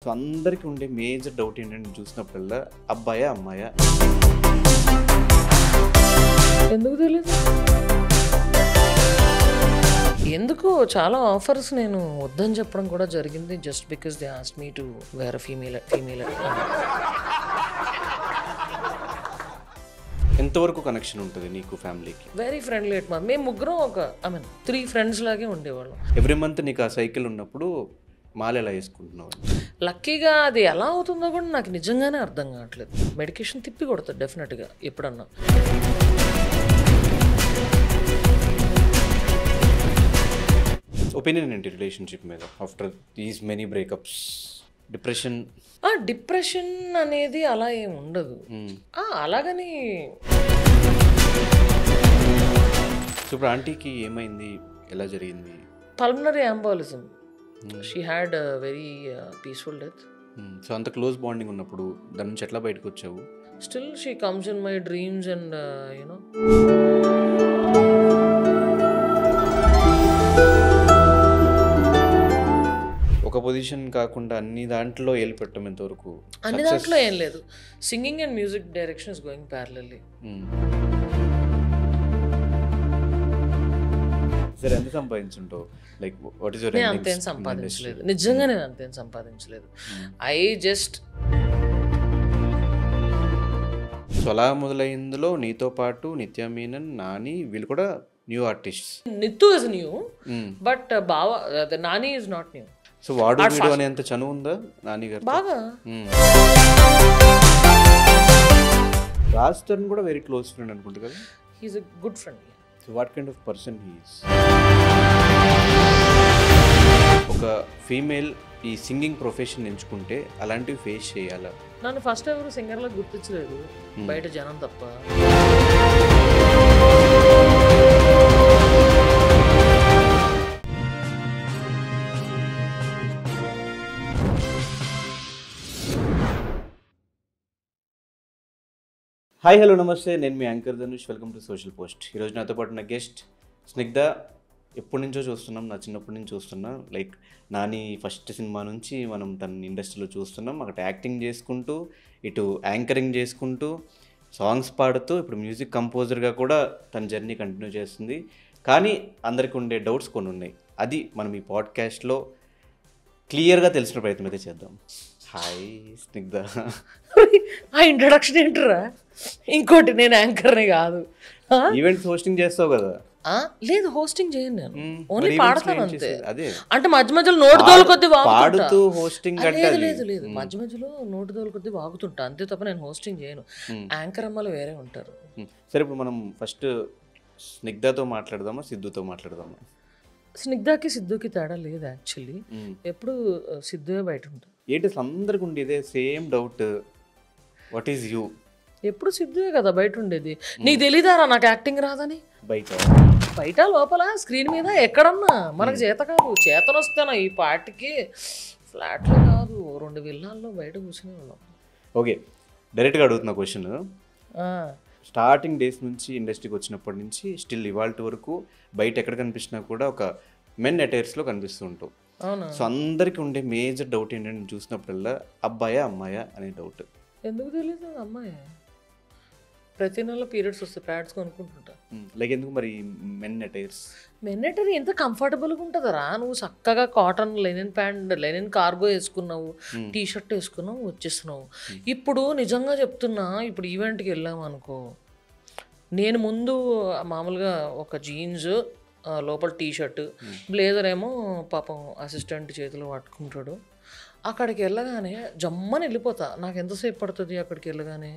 So అందరికీ ఉండే major doubt ఏంటంటే చూసినప్పుడల్లా అబ్బాయా అమ్మాయా? ఎందుకు తెలియదు, ఎందుకు చాలా ఆఫర్స్ నేను వద్దని చెప్పడం కూడా జరిగింది, just because they asked me to wear female. ఎంతవరకు కనెక్షన్ ఉంటుంది నీకు ఫ్యామిలీకి? వెరీ ఫ్రెండ్లీ అట్మా. మేము ముగ్గురం ఒక 3 ఫ్రెండ్స్ లాగే ఉండేవాళ్ళం. ఎవ్రీ మంత్ నీకు ఆ సైకిల్ ఉన్నప్పుడు మాల ఎలా వేసుకుంటున్నావు? లక్కీగా అది ఎలా అవుతుందో కూడా నాకు నిజంగానే అర్థం కావట్లేదు. మెడికేషన్ తిప్పి కొడతాడు డెఫినెట్గా ఎప్పుడన్నా. ఒపీనియన్ ఏంటి రిలేషన్షిప్ మీద after these many breakups? Depression అనేది అలా ఏం ఉండదు. అలాగని ఇప్పుడు ఆంటీకి ఏమైంది, ఎలా జరిగింది? Pulmonary embolism. She had very peaceful death. So అంత క్లోజ్ బాండింగ్ ఉన్నప్పుడు దాని నుంచి ఎట్లా బయటకు వచ్చావు? Still she comes in my dreams and you know. ఒక పొజిషన్ కాకుండా అన్ని దాంట్లో వెళ్ళిపెట్టడం ఎంతవరకు? అన్ని దాంట్లో ఏం లేదు. Singing and music direction is going parallelly. సరే, ఎంత సంపాదించుంటావు? Like what is your? నేను అంతేం సంపాదించలేదు, నిజంగా నేను అంతేం సంపాదించలేదు. ఐ జస్ట్ సో అలా మొదలైందిలో నీతో పాటు నిత్య మీనన్, నాని వీళ్ళు కూడా new artist. Nithu is new, but బావా Nani is not new. So వాడు వీడు అనేంత చనువు ఉందా నాని గారు? బాగా. రాజ్ తరుణ్ కూడా వెరీ క్లోజ్ ఫ్రెండ్ అనుకుంటా కదా? He is a good friend. So what kind of person he is? ఒక ఫీమేల్ ఈ సింగింగ్ ప్రొఫెషన్ ఎంచుకుంటే అలాంటివి ఫేస్ చేయాలా? నన్ను ఫస్ట్ ఎవరు సింగర్లో గుర్తించలేదు బయట జనం తప్ప. హాయ్, హలో, నమస్తే. నేను మీ anchor Dhanush. Welcome to social post. ఈరోజు నాతో పాటు నా గెస్ట్ స్నిగ్ధ. ఎప్పటి నుంచో చూస్తున్నాం, నా చిన్నప్పటి నుంచి చూస్తున్నా. లైక్ నాని ఫస్ట్ సినిమా నుంచి మనం తన ఇండస్ట్రీలో చూస్తున్నాం. అక్కడ యాక్టింగ్ చేసుకుంటూ, ఇటు యాంకరింగ్ చేసుకుంటూ, సాంగ్స్ పాడుతూ, ఇప్పుడు మ్యూజిక్ కంపోజర్గా కూడా తన జర్నీ కంటిన్యూ చేస్తుంది. కానీ అందరికీ ఉండే డౌట్స్ కొన్ని ఉన్నాయి. అది మనం ఈ పాడ్కాస్ట్లో క్లియర్గా తెలిసిన ప్రయత్నం అయితే చేద్దాం. హాయ్ స్నిగ్ధ. ఆ ఇంట్రడక్షన్ ఏంటరా? ఇంకోటి, నేను యాంకర్ని కాదు. ఈవెంట్స్ హోస్టింగ్ చేస్తావు కదా? లేదు, హోస్టింగ్ చేయను నేను, ఓన్లీ పాడతాను అంతే. అదే అంటే మధ్య మధ్యలో నోటు దోలు కొద్ది పాడుతూ హోస్టింగ్ అంటే లేదు మధ్య మధ్యలో నోటు దోలు కొద్ది వాగుతుంటా అంతే తప్ప నేను హోస్టింగ్ చేయను. యాంకర్ అమ్మలు వేరే ఉంటారు. సరే, ఇప్పుడు మనం ఫస్ట్ స్నిగ్ధతో మాట్లాడదామా, సిద్ధుతో మాట్లాడదామా? స్నిగ్ధకి సిద్ధుకి తేడా లేదు యాక్చువల్లీ. ఎప్పుడు సిద్ధువే బయట ఉంటారు. ఏంటి అసలు అందరికి ఉండేదే same doubt, what is you? ఎప్పుడు సిద్ధువే కదా బయట ఉండేది. నీకు తెలీదారా నాకు యాక్టింగ్ రాదని? బయట లోపల స్క్రీన్ మీద ఎక్కడన్నా మనకు చేత కాదు. చేతనొస్తేనా ఈ పార్టీకి ఫ్లాట్లో కాదు 2 విల్లాల్లో బయట కూర్చునే వాళ్ళం. ఓకే, డైరెక్ట్గా అడుగుతున్న క్వశ్చన్. స్టార్టింగ్ డేస్ నుంచి ఇండస్ట్రీకి వచ్చినప్పటి నుంచి స్టిల్ ఇవాళ వరకు బయట ఎక్కడ కనిపించినా కూడా ఒక మెన్ అటైర్స్లో కనిపిస్తూ ఉంటావు. సో అందరికి ఉండే మేజర్ డౌట్ ఏంటంటే చూసినప్పుడల్లా అబ్బాయా అమ్మాయా అనే డౌట్. ఎందుకు తెలియదు? అమ్మాయి. ప్రతి నెల పీరియడ్స్ వస్తాయి, ప్యాడ్స్ కొనుక్కుంటుంటా. లైక్ ఎందుకు మరి మెన్ అటైర్స్? మెన్ అటైర్ ఎంత కంఫర్టబుల్గా ఉంటుందరా? నువ్వు చక్కగా cotton linen pant, linen cargo వేసుకున్నావు, టీ షర్ట్ వేసుకున్నావు, వచ్చేస్తున్నావు. ఇప్పుడు నిజంగా చెప్తున్నా, ఇప్పుడు ఈవెంట్కి వెళ్ళాము అనుకో, నేను ముందు మామూలుగా ఒక జీన్స్, లోపల టీ షర్ట్, బ్లేజర్ ఏమో పాపం అసిస్టెంట్ చేతిలో పట్టుకుంటాడు. అక్కడికి వెళ్ళగానే జమ్మని వెళ్ళిపోతా. నాకు ఎంతసేపు పడుతుంది అక్కడికి వెళ్ళగానే?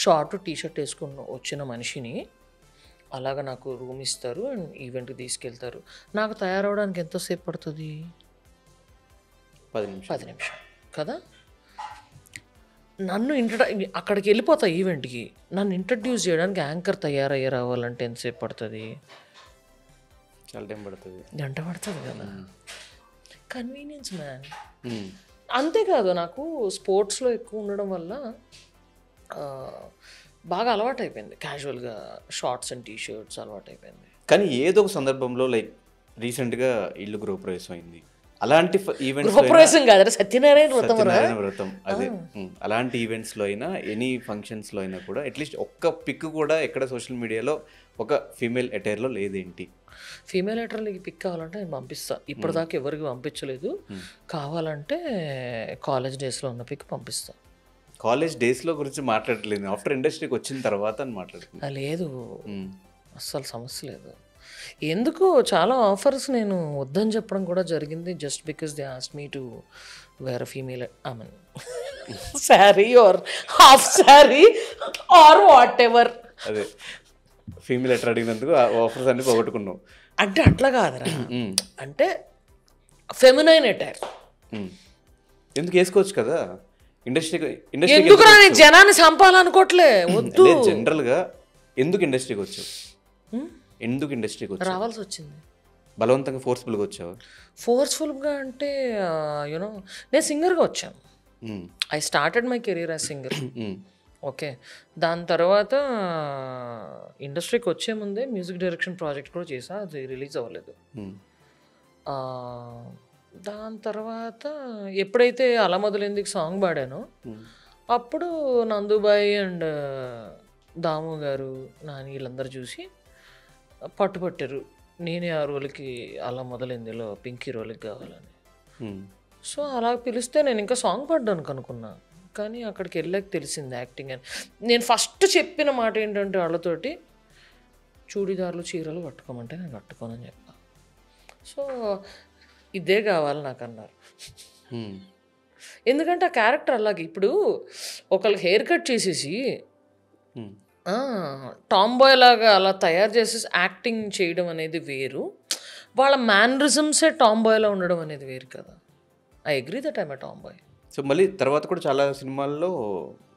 షార్ట్ టీ షర్ట్ వేసుకున్న వచ్చిన మనిషిని అలాగా నాకు రూమ్ ఇస్తారు అండ్ ఈవెంట్కి తీసుకెళ్తారు. నాకు తయారవడానికి ఎంతసేపు పడుతుంది? 10 నిమిషాలు కదా. నన్ను అక్కడికి వెళ్ళిపోతా ఈవెంట్కి, నన్ను ఇంట్రడ్యూస్ చేయడానికి యాంకర్ తయారయ్యే రావాలంటే ఎంతసేపు పడుతుంది? చాలా టైం పడుతుంది, గంట పడుతుంది కదా. Convenience man. అంతేకాదు, నాకు స్పోర్ట్స్లో ఎక్కువ ఉండడం వల్ల బాగా అలవాటు అయిపోయింది. క్యాజువల్గా షార్ట్స్ అండ్ టీ షర్ట్స్ అలవాటు అయిపోయింది. కానీ ఏదో ఒక సందర్భంలో లైక్ రీసెంట్గా ఇల్లు గృహప్రవేశం అయింది. అలాంటి ఈవెంట్స్ గృహప్రవేశం కాదు సత్యనారాయణ వ్రతం సత్యనారాయణ వ్రతం అదే అలాంటి ఈవెంట్స్లో అయినా ఎనీ ఫంక్షన్స్లో అయినా కూడా అట్లీస్ట్ ఒక్క పిక్ కూడా ఎక్కడ సోషల్ మీడియాలో ఒక ఫీమేల్ అటైర్లో లేదేంటి? ఫీమేల్ అటైర్లకి పిక్ కావాలంటే నేను పంపిస్తా. ఇప్పటిదాకా ఎవరికి పంపించలేదు. కావాలంటే కాలేజ్ డేస్లో ఉన్న పిక్ పంపిస్తా. కాలేజ్ డేస్లో గురించి మాట్లాడట్లేదు, ఆఫ్టర్ ఇండస్ట్రీకి వచ్చిన తర్వాత అని మాట్లాడుతున్నా. లేదు, అస్సలు సమస్య లేదు. ఎందుకు చాలా ఆఫర్స్ నేను వద్దని చెప్పడం కూడా జరిగింది, just because they asked me to wear female I mean sari or half sari or whatever. అదే ఫీమేల్ అటైర్ అడిగినందుకు ఆఫర్స్ అన్ని పోగొట్టుకున్నావు అంటే అట్లా కాదురా, అంటే ఫెమినైన్ అటైర్ ఎందుకు వేసుకోవచ్చు కదా ఇండస్ట్రీకి. ఎందుకు రా జనాన్ని చంపాలనుకోవట్లే, వద్దు. జనరల్గా ఎందుకు ఇండస్ట్రీకి వచ్చావు? ఎందుకు ఇండస్ట్రీకి వచ్చావు? రావాల్సి వచ్చింది. బలవంతంగా ఫోర్స్ఫుల్గా వచ్చావు? ఫోర్స్ఫుల్గా అంటే యూనో నేను సింగర్గా వచ్చాను. I started my career as singer. Okay, దాని తర్వాత ఇండస్ట్రీకి వచ్చే ముందే మ్యూజిక్ డైరెక్షన్ ప్రాజెక్ట్ కూడా చేసా, అది రిలీజ్ అవ్వలేదు. దాని తర్వాత ఎప్పుడైతే అలా మొదలైందికి సాంగ్ పాడానో అప్పుడు నందుబాయి అండ్ దాము గారు నాని వీళ్ళందరూ చూసి పట్టుపట్టారు, నేనే ఆ రోల్కి అలా మొదలైందిలో పింకీ రోల్కి కావాలని. సో అలా పిలిస్తే నేను ఇంకా సాంగ్ పాడడానికి అనుకున్నా, కానీ అక్కడికి వెళ్ళాక తెలిసింది యాక్టింగ్ అని. నేను ఫస్ట్ చెప్పిన మాట ఏంటంటే వాళ్ళతోటి, చూడీదారులు చీరలు కట్టుకోమంటే నేను కట్టుకోనని చెప్పా. సో ఇదే కావాలి నాకు అన్నారు. ఎందుకంటే ఆ క్యారెక్టర్ అలాగే. ఇప్పుడు ఒకళ్ళకి హెయిర్ కట్ చేసేసి టామ్ బాయ్ లాగా అలా తయారు చేసేసి యాక్టింగ్ చేయడం అనేది వేరు, వాళ్ళ మేనరిజమ్సే టామ్ బాయ్లో ఉండడం అనేది వేరు కదా. I agree that I'm a tomboy. So మళ్ళీ తర్వాత కూడా చాలా సినిమాల్లో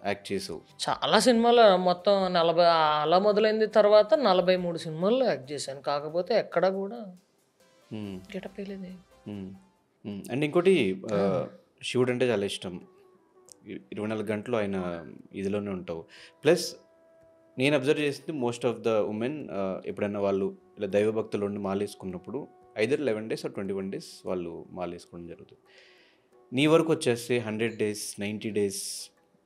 యాక్ట్ చేసావు. చాలా సినిమాలు మొత్తం 40 అలా మొదలైంది తర్వాత 43 సినిమాల్లో యాక్ట్ చేశాను. కాకపోతే ఎక్కడ కూడా గెటప్ వేయలేదే. అండ్ ఇంకోటి శివుడు అంటే చాలా ఇష్టం, 24 గంటలు ఆయన ఇదిలోనే ఉంటావు. ప్లస్ నేను అబ్జర్వ్ చేసింది మోస్ట్ ఆఫ్ ద ఉమెన్ ఎప్పుడైనా వాళ్ళు ఇలా దైవభక్తులు ఉండి మాలేసుకున్నప్పుడు ఐదర్ 11 days or 21 days వాళ్ళు మాలేసుకోవడం జరుగుతుంది. నీ వరకు వచ్చేస్తే 100 days 90 days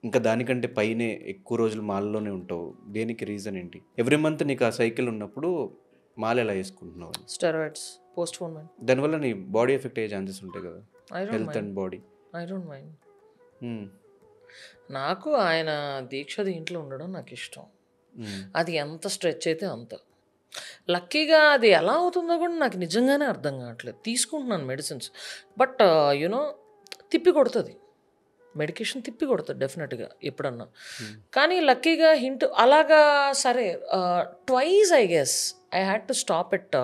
ఇంకా దానికంటే పైనే ఎక్కువ రోజులు మాలలోనే ఉంటావు. దేనికి రీజన్ ఏంటి? ఎవ్రీ మంత్ నీకు ఆ సైకిల్ ఉన్నప్పుడు మాల ఎలా వేసుకుంటున్నావు? Steroids, postponement. దానివల్ల నీ బాడీ ఎఫెక్ట్ అయ్యే ఛాన్సెస్ ఉంటాయి కదా, health and body. I don't mind. నాకు ఆయన దీక్ష దీంట్లో ఉండడం నాకు ఇష్టం. అది ఎంత స్ట్రెచ్ అయితే అంత. లక్కీగా అది ఎలా అవుతుందో కూడా నాకు నిజంగానే అర్థం కావట్లేదు. తీసుకుంటున్నాను మెడిసిన్స్, బట్ యునో తిప్పి కొడుతుంది మెడికేషన్, తిప్పి కొడుతుంది డెఫినెట్గా ఎప్పుడన్నా. కానీ లక్కీగా హింట్ అలాగా సరే twice I guess I had to stop at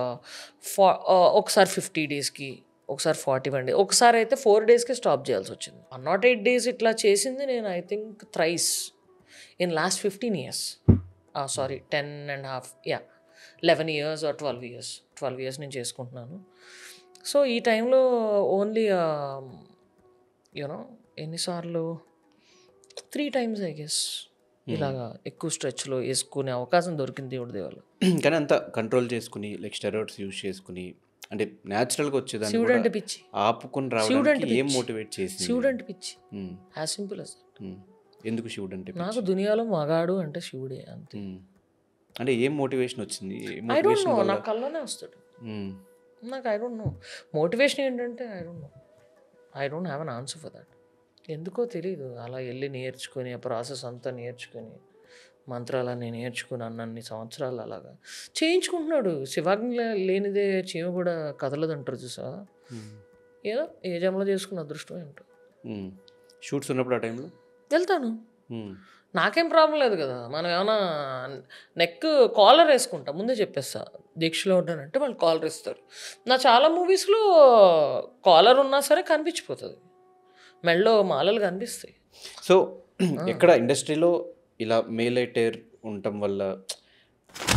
ఒకసారి 50 daysకి, ఒకసారి 41 days, ఒకసారి అయితే 4 daysకే స్టాప్ చేయాల్సి వచ్చింది. 108 days ఇట్లా చేసింది నేను I think thrice in last 15 years. Sorry 10.5 11 years or 12 years నేను చేసుకుంటున్నాను. సో ఈ టైంలో ఓన్లీ యూనో ఎన్నిసార్లు 3 times ఐ గెస్ ఇలాగా ఎక్కువ స్ట్రెచ్లో వేసుకునే అవకాశం దొరికింది దేవుడి దేవాల. కానీ అంతా కంట్రోల్ చేసుకుని లైక్ స్టెరాయిడ్స్ యూజ్ చేసుకుని అంటే న్యాచురల్గా వచ్చేదాన్ని శివుడు అంటే పిచ్చి, ఆపుకుని రావడానికి ఏం మోటివేట్ చేసి? శివుడు అంటే పిచ్చి, యాజ్ సింపుల్ యాజ్ దట్. ఎందుకు శివుడు అంటే? నాకు దునియాలో మగాడు అంటే శివుడే అంతే. అంటే ఏం మోటివేషన్ వచ్చింది? ఐ డోంట్ నో, నాకు కల్లోనే వస్తాడు నాకు. ఐ డోంట్ నో మోటివేషన్ ఏంటంటే, I don't have an answer for that. ఎందుకో తెలియదు, అలా వెళ్ళి నేర్చుకొని ఆ ప్రాసెస్ అంతా నేర్చుకొని మంత్రాలన్నీ నేర్చుకుని అన్ని సంవత్సరాలు అలాగా చేయించుకుంటున్నాడు. శివాజ్ఞ లేనిదే చీమ కూడా కదలదంటారు చూసా. ఏదో ఏ జంలో చేసుకున్న అదృష్టం ఏంటో. షూట్స్ ఉన్నప్పుడు ఆ టైంలో వెళ్తాను, నాకేం ప్రాబ్లం లేదు కదా. మనం ఏమైనా నెక్ కాలర్ వేసుకుంటా, ముందే చెప్పేస్తా దీక్షలో ఉంటానంటే వాళ్ళు కాలర్ ఇస్తారు. నా చాలా మూవీస్లో కాలర్ ఉన్నా సరే కనిపించిపోతుంది, మెళ్ళో మాలలు కనిపిస్తాయి. సో ఎక్కడ ఇండస్ట్రీలో ఇలా మేల్ అటైర్ ఉండటం వల్ల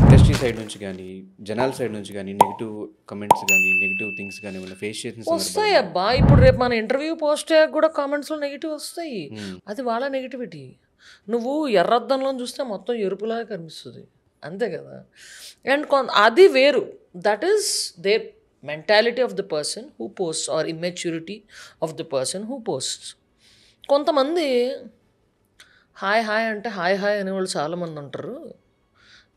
ఇండస్ట్రీ సైడ్ నుంచి కానీ జనాల సైడ్ నుంచి కానీ నెగిటివ్ కమెంట్స్ కానీ నెగిటివ్ థింగ్స్ కానీ ఏమైనా ఫేస్ చేసిన వస్తాయి అబ్బా. ఇప్పుడు రేపు మన ఇంటర్వ్యూ పోస్ట్ కూడా కామెంట్స్లో నెగిటివ్ వస్తాయి, అది వాళ్ళ నెగిటివిటీ. నువ్వు ఎర్రద్దంలో చూస్తే మొత్తం ఎరుపులాగా కనిపిస్తుంది అంతే కదా. అండ్ అది వేరు, that is their mentality of the person who posts or immaturity of the person who posts. కొంతమంది హాయ్ హాయ్ అంటే హాయ్ హాయ్ అనేవాళ్ళు చాలామంది ఉంటారు.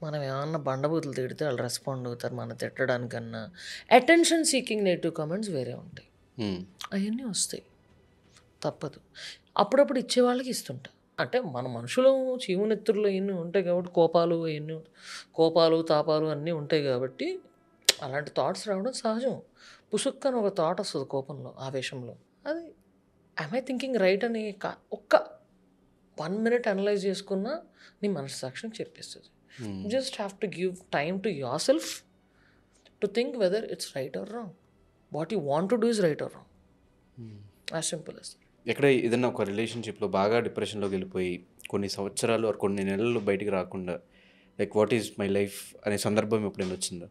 మనం ఏమన్నా బండబూతులు తిడితే వాళ్ళు రెస్పాండ్ అవుతారు మనం తిట్టడానికన్నా. అటెన్షన్ సీకింగ్ నెగిటివ్ కామెంట్స్ వేరే ఉంటాయి, అవన్నీ వస్తాయి, తప్పదు. అప్పుడప్పుడు ఇచ్చేవాళ్ళకి ఇస్తుంటా. అంటే మన మనుషులు చీమునెత్తురులో ఇవన్నీ ఉంటాయి కాబట్టి కోపాలు తాపాలు అన్నీ ఉంటాయి కాబట్టి అలాంటి థాట్స్ రావడం సహజం. పుసుక్కని ఒక థాట్ వస్తుంది కోపంలో, ఆవేశంలో. అది ఐ థింకింగ్ రైట్ అని ఒక్క 1 minute అనలైజ్ చేసుకున్నా నీ మనస్సాక్షికి చెప్పేస్తుంది. Just have to give time to your self to think whether it's right are wrong. What you want to do is right are wrong. As simple as. ఎక్కడ ఏదైనా ఒక రిలేషన్షిప్లో బాగా డిప్రెషన్లోకి వెళ్ళిపోయి కొన్ని సంవత్సరాలు or కొన్ని నెలలు బయటికి రాకుండా like what is my life అనే సందర్భం ఎప్పుడైనా వచ్చిందా?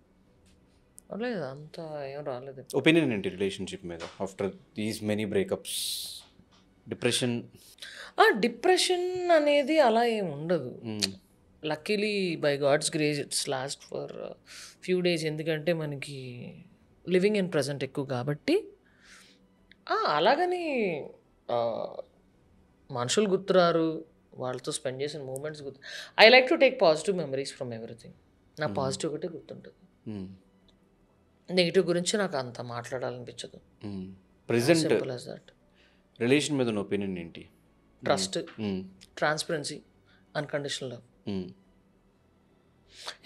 లేదు, అంత ఏం రాలేదు. ఒపీనియన్ ఏంటి రిలేషన్షిప్ మీద after these many breakups? Depression అనేది అలా ఏం ఉండదు. Luckily by God's grace it's last for few days. ఎందుకంటే మనకి లివింగ్ ఇన్ ప్రజెంట్ ఎక్కువ కాబట్టి. అలాగని మనుషులు గుర్తురారు, వాళ్ళతో స్పెండ్ చేసిన మూమెంట్స్ గుర్తు. I like to take positive memories from everything. నా పాజిటివ్ ఒకటే గుర్తుంటుంది. నెగిటివ్ గురించి నాకు అంత మాట్లాడాలనిపించదు. Present simple as that. Relation మీద ఉన్న ఒపీనియన్ ఏంటి? Trust, transparency, unconditional love.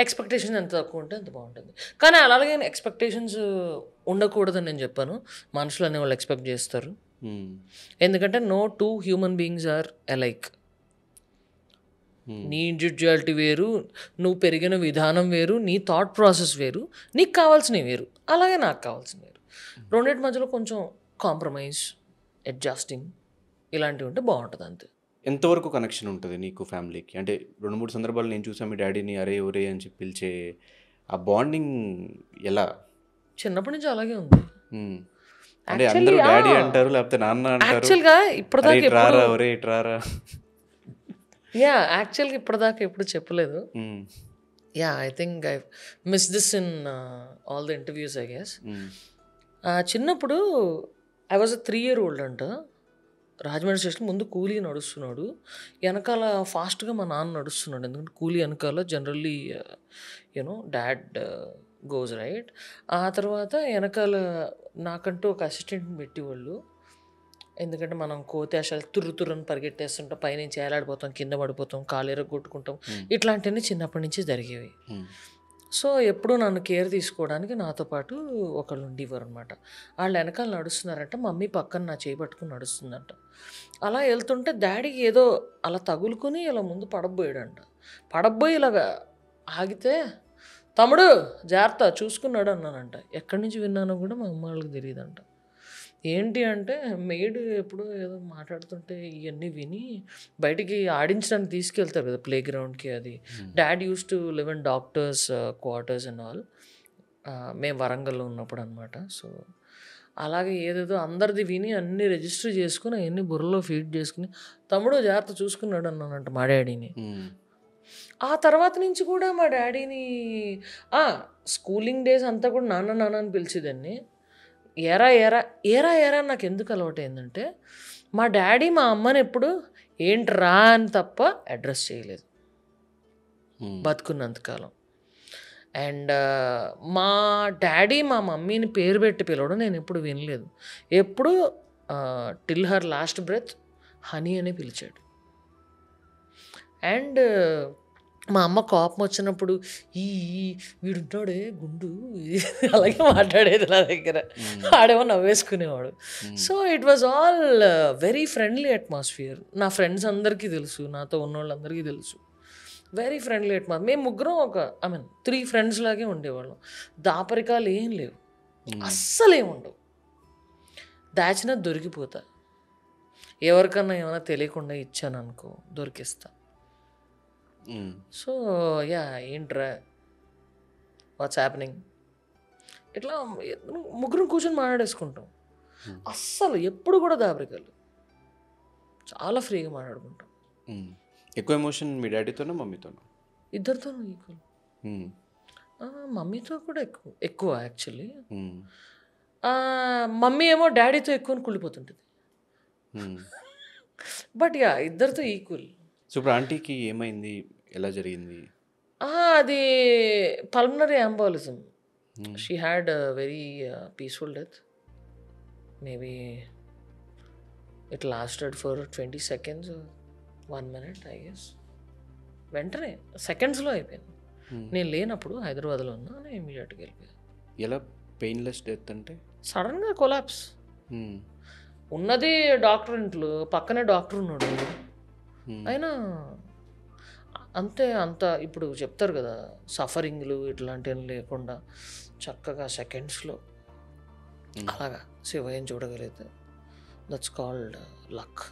Expectations ఎంత తక్కువ ఉంటే అంత బాగుంటుంది. కానీ అలాగే ఎక్స్పెక్టేషన్స్ ఉండకూడదని నేను చెప్పాను. మనుషులు అనే వాళ్ళు ఎక్స్పెక్ట్ చేస్తారు. ఎందుకంటే no two human beings are alike. నీ ఇండివిజువాలిటీ వేరు, నువ్వు పెరిగిన విధానం వేరు, నీ థాట్ ప్రాసెస్ వేరు, నీకు కావాల్సినవి వేరు, అలాగే నాకు కావాల్సినవి వేరు. రెండింటి మధ్యలో కొంచెం కాంప్రమైజ్, అడ్జస్టింగ్ ఇలాంటివి ఉంటే బాగుంటుంది అంతే. ఎంతవరకు కనెక్షన్ ఉంటుంది నీకు ఫ్యామిలీకి? అంటే 2-3 సందర్భాలు నేను చూసాను మీ డాడీని అరే ఒరే అని చెప్పి పిలిచే ఆ బాండింగ్ ఎలా? చిన్నప్పటి నుంచి అలాగే ఉంది. అంటే అందరూ డాడీ అంటారు, లేకపోతే నాన్న అంటారు. యాక్చువల్గా ఇప్పటిదాకా రారా ఒరే ఇట్రారా. యాక్చువల్గా ఇప్పటిదాకా ఎప్పుడు చెప్పలేదు. I think I miss this in all the interviews I guess. చిన్నప్పుడు ఐ వాజ్ 3 year old అంట. రాజమండ్రి స్టేషన్ ముందు కూలీ నడుస్తున్నాడు, వెనకాల ఫాస్ట్గా మా నాన్న నడుస్తున్నాడు. ఎందుకంటే కూలీ వెనకాల జనరల్లీ డాడ్ గోజ్ రైట్. ఆ తర్వాత వెనకాల నాకంటూ ఒక అసిస్టెంట్ని పెట్టేవాళ్ళు. ఎందుకంటే మనం కోతేశాలు తుర్రుని పరిగెట్టేస్తుంటాం, పైనుంచి ఏలాడిపోతాం, కింద పడిపోతాం, కాలు ఎరగొట్టుకుంటాం, ఇట్లాంటివన్నీ చిన్నప్పటి నుంచి జరిగేవి. సో ఎప్పుడూ నన్ను కేర్ తీసుకోవడానికి నాతో పాటు ఒకళ్ళు ఉండేవారు అనమాట. వాళ్ళు వెనకాల నడుస్తున్నారంట, మమ్మీ పక్కన నా చేయి పట్టుకుని నడుస్తుందంట. అలా వెళ్తుంటే డాడీకి ఏదో అలా తగులుకుని ఇలా ముందు పడబోయాడంట. పడబోయి ఇలాగా ఆగితే తమ్ముడు జాగ్రత్త చూసుకున్నాడు అన్నానంట. ఎక్కడి నుంచి విన్నానో కూడా మా అమ్మ వాళ్ళకి తెలియదంట. ఏంటి అంటే మెయిడ్ ఎప్పుడో ఏదో మాట్లాడుతుంటే ఇవన్నీ విని బయటికి ఆడించడానికి తీసుకెళ్తారు కదా ప్లే గ్రౌండ్కి. అది dad use to live in doctors quarters and all. మేము వరంగల్లో ఉన్నప్పుడు అనమాట. సో అలాగే ఏదేదో అందరిది విని అన్నీ రిజిస్టర్ చేసుకుని అవన్నీ బుర్రలో ఫీడ్ చేసుకుని తమ్ముడు జాగ్రత్త చూసుకున్నాడు అన్నానంట మా డాడీని. ఆ తర్వాత నుంచి కూడా మా డాడీని స్కూలింగ్ డేస్ అంతా కూడా నాన్న నాన్న అని పిలిచేదాన్ని. ఏరా ఏరా ఏరా ఏరా నాకు ఎందుకు అలవాటు ఏంటంటే మా డాడీ మా అమ్మని ఎప్పుడు ఏంట్రా అని తప్ప అడ్రస్ చేయలేదు బతుకున్నంతకాలం. అండ్ మా డాడీ మా మమ్మీని పేరు పెట్టి పిలవడం నేను ఎప్పుడు వినలేదు. ఎప్పుడు till her last breath honey అనే పిలిచాడు. అండ్ మా అమ్మ కోపం వచ్చినప్పుడు వీడుంటాడే గుండు అలాగే మాట్లాడేది నా దగ్గర. ఆడేమో నవ్వేసుకునేవాడు. So it was all very friendly atmosphere. నా ఫ్రెండ్స్ అందరికీ తెలుసు, నాతో ఉన్న వాళ్ళందరికీ తెలుసు. Very friendly atmosphere. మేము ముగ్గురం 3 friends లాగే ఉండేవాళ్ళం. దాపరికాలు ఏం లేవు, అస్సలు ఏమి ఉండవు. దాచినా దొరికిపోతా. ఎవరికన్నా ఏమైనా తెలియకుండా ఇచ్చాను అనుకో దొరికిస్తా. సో ఏంట్రా వాట్స్ హ్యాపెనింగ్ ఇట్లా ముగ్గురు కూర్చొని మాట్లాడేసుకుంటాం. అస్సలు ఎప్పుడు కూడా దాపరికాలు, చాలా ఫ్రీగా మాట్లాడుకుంటాం. ఎక్కువ ఎమోషన్ మీ డాడీతోనా మమ్మీతోనా? ఇద్దరితోనూ ఈక్వల్. మమ్మీతో కూడా ఎక్కువ ఎక్కువ యాక్చువల్లీ. మమ్మీ ఏమో డాడీతో ఎక్కువ కుళ్ళిపోతుంటుంది. బట్ యా ఇద్దరితో ఈక్వల్. సో ఇప్పుడు ఆంటీకి ఏమైంది, ఎలా జరిగింది? అది pulmonary embolism. She had very peaceful death. Maybe it lasted for 20 seconds, 1 minute I guess. వెంటనే సెకండ్స్లో అయిపోయింది. నేను లేనప్పుడు హైదరాబాద్లో ఉన్నా, నేను ఇమీడియట్గా వెళ్ళిపోయాను. ఎలా పెయిన్లెస్ డెత్ అంటే? సడన్గా కొలాప్స్. ఉన్నది డాక్టర్ ఇంట్లో, పక్కనే డాక్టర్ ఉన్నాడు. అయినా అంతే, అంత ఇప్పుడు చెప్తారు కదా సఫరింగ్లు ఇట్లాంటివి లేకుండా చక్కగా సెకండ్స్లో అలాగా శివయ్యని చూడగలిగితే that's called luck.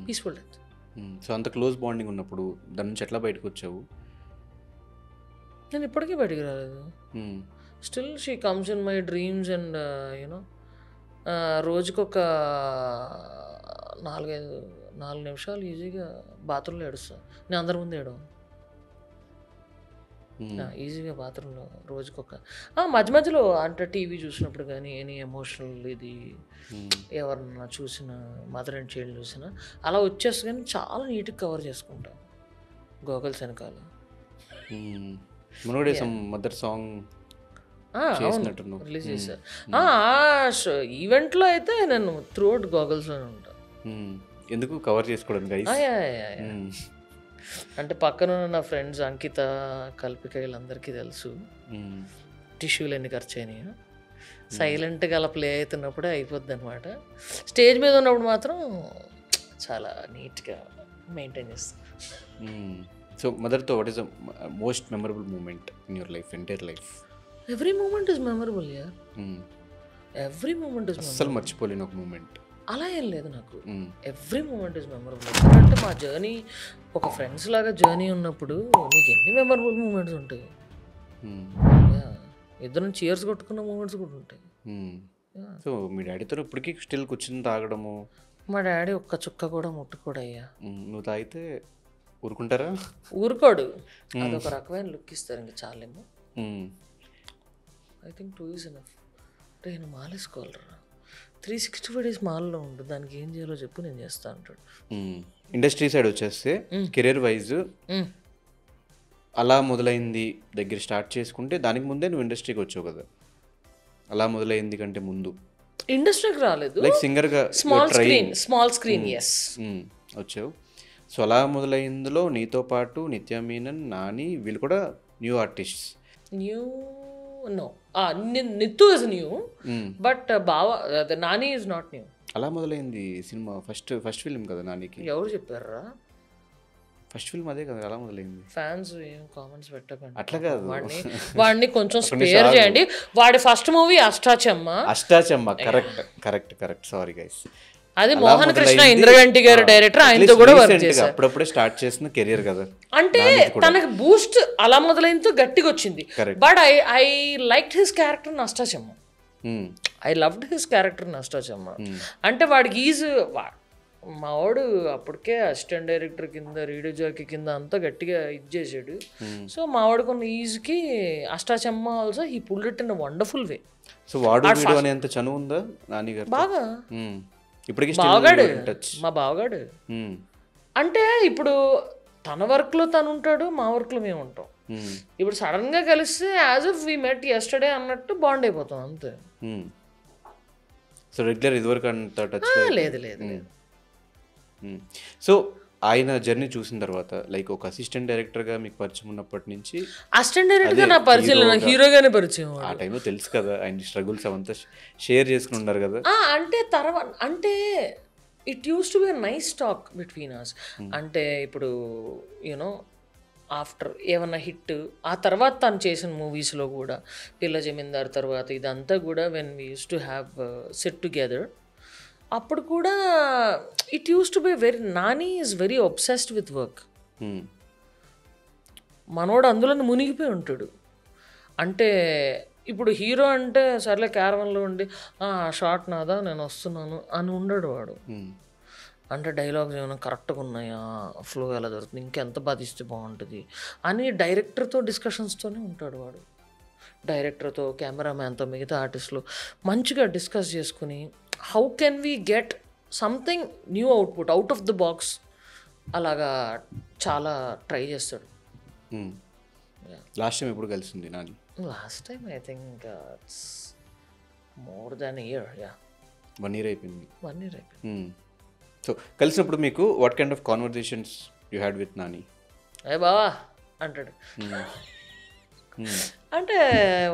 Peaceful death. So అంత క్లోజ్ బాండింగ్ ఉన్నప్పుడు దాని నుంచి ఎట్లా బయటకు వచ్చావు? నేను ఇప్పటికీ బయటికి రాలేదు. Still she comes in my dreams and you know రోజుకొక 4 నిమిషాలు ఈజీగా బాత్రూంలో ఏడుస్తాను. నేను అందరి ముందు ఏడవను. ఈజీగా బాత్రూంలో రోజుకొక మధ్య మధ్యలో అంటే టీవీ చూసినప్పుడు కానీ ఎనీ ఎమోషనల్ ఇది ఎవరన్నా చూసిన మదర్ అండ్ చైల్డ్ చూసినా అలా వచ్చేస్తే కానీ చాలా నీట్గా కవర్ చేసుకుంటాను గోగల్స్ వెనకాల. మదర్ సాంగ్ రిలీజ్ చేశారు. ఈవెంట్లో అయితే నేను త్రూఅవుట్ గోగల్స్లోనే ఉంటాను. ఎందుకు కవర్ చేసుకోవడానికి? అంటే పక్కన నా ఫ్రెండ్స్ అంకిత, కల్పిక వీళ్ళందరికీ తెలుసు టిష్యూలు ఎన్ని ఖర్చు అయినాయి. సైలెంట్గా అలా ప్లే అవుతున్నప్పుడే అయిపోద్ది అనమాట. స్టేజ్ మీద ఉన్నప్పుడు మాత్రం చాలా నీట్గా మెయింటైన్ చేస్తాను. సో మదర్తో what is the most memorable moment in your life, entire life? Every moment is memorable యార్. ఎవ్రీ మూమెంట్ ఇస్ అస్సలు మర్చిపోలేని ఒక మూమెంట్ అలా ఏం లేదు నాకు. Every moment is memorable. ఎందుకంటే మా జర్నీ ఒక ఫ్రెండ్స్ లాగా జర్నీ ఉన్నప్పుడు నీకు ఎన్ని మెమరబుల్ మూమెంట్స్ ఉంటాయి. ఇద్దరం చీర్స్ కొట్టుకున్న మూమెంట్స్ కూడా ఉంటాయి. సో మీ డాడీతో ఇప్పటికీ స్టిల్ కూర్చుని తాగడము? మా డాడీ ఒక్క చుక్క కూడా ముట్టుకోడయ్యా. నువ్వు తాగితే ఊరుకుంటారా? ఊరుకోడు. అదొక రకమైన లుక్ ఇస్తారు. ఇంకా చాలేమో. I think 2 is enough. నేను మాలేసుకోవాలరా, 365 days మాల్లో ఉండు, దానికి ఏం చేయాలో చెప్పు నేను చేస్తా అంటాడు. ఇండస్ట్రీ సైడ్ వచ్చేస్తే కెరీర్ వైజ్ అలా మొదలైంది దగ్గర స్టార్ట్ చేసుకుంటే దానికి ముందే నువ్వు ఇండస్ట్రీకి వచ్చావు కదా. అలా మొదలైంది కంటే ముందు ఇండస్ట్రీకి రాలేదు, లైక్ సింగర్గా స్మాల్ స్క్రీన్ ఎస్ వచ్చావు. సో అలా మొదలైందిలో నీతో పాటు నిత్య మీనన్, నాని వీళ్ళు కూడా new artists. Nithu is new, but బావ నాని ఇస్ నాట్ న్యూ. అలా మొదలైంది సినిమా. ఫస్ట్ ఫిల్మ్ కదా నానికి. ఎవరు చెప్పారా? ఫస్ట్ ఫిల్మ్ అదే కదా, అలా మొదలైంది. ఫ్యాన్స్ ఏం కామెంట్స్ పెట్టకండి. అట్లా కాదు, వాడిని కొంచెం స్పేర్ చేయండి. వాడి first movie Ashta Chamma. Correct. Sorry guys. అది మోహన్ కృష్ణ ఇంద్రగంటి గారు డైరెక్టర్, ఆయనతో కూడా వర్క్ చేశారు. అప్పుడప్పుడే స్టార్ట్ చేసిన కెరీర్ కదా. అంటే తనకు బూస్ట్ అలా మొదలైనతో గట్టిగా వచ్చింది. But I liked his character in Ashtachamma. I loved his character in Ashtachamma. అంటే వాడికి మా వాడు అప్పటికే అసిస్టెంట్ డైరెక్టర్ కింద, రేడియో జాకీ కింద అంతా గట్టిగా ఇది చేసాడు. సో మా వాడికి ఉన్న ఈజ్కి Ashtachamma also he pulled it in a wonderful way. So వాడు అంత చనువు ఉందా నాని గారు? బాగా ఇప్పటికీ బావగాడు, మా బావగాడు. అంటే ఇప్పుడు తన వర్క్లో తను ఉంటాడు, మా వర్క్లో మేము ఉంటాం. ఇప్పుడు సడన్గా కలిస్తే as if we met yesterday అన్నట్టు బాండ్ అయిపోతాం అంతే. సో రెగ్యులర్ ఇదివరకు అంత టచ్ లేదు. సో ఆయన జర్నీ చూసిన తర్వాత లైక్ ఒక అసిస్టెంట్ డైరెక్టర్గా మీకు పరిచయం ఉన్నప్పటి నుంచి, అసిస్టెంట్ డైరెక్టర్గా నా పరిచయం, నాకు హీరోగానే పరిచయం. ఆ టైంలో తెలుసు కదా ఆయన స్ట్రగుల్స్ అవంతా షేర్ చేసుకుని ఉన్నారు కదా. అంటే తర్వాత అంటే it used to be nice talk between us. అంటే ఇప్పుడు యూనో ఆఫ్టర్ ఏమన్నా హిట్, ఆ తర్వాత తను చేసిన మూవీస్లో కూడా పిల్ల జమీందార్ తర్వాత ఇదంతా కూడా when we use to have set together, అప్పుడు కూడా it used to be very, Nani is very obsessed with work. మనోడు అందులో మునిగిపోయి ఉంటాడు. అంటే ఇప్పుడు హీరో అంటే సర్లే క్యారవన్లో ఉండి షార్ట్ నాదా నేను వస్తున్నాను అని ఉండడు వాడు. అంటే డైలాగ్స్ ఏమైనా కరెక్ట్గా ఉన్నాయా, ఫ్లో ఎలా జరుగుతుంది, ఇంకెంత బాధిస్తే బాగుంటుంది అని డైరెక్టర్తో డిస్కషన్స్తోనే ఉంటాడు వాడు. డైరెక్టర్తో, కెమెరామ్యాన్తో, మిగతా ఆర్టిస్టులు మంచిగా డిస్కస్ చేసుకుని how can we get something new output out of the box అలాగా చాలా ట్రై చేస్తాడు. లాస్ట్ టైం ఎప్పుడు కలిసింది Nani? Last time I think it's more than year. 1 year అయిపోయింది. 1 year అయిపోయింది. సో కలిసినప్పుడు మీకు what kind of conversations you had with Nani? ఏ బావా అంటాడు. అంటే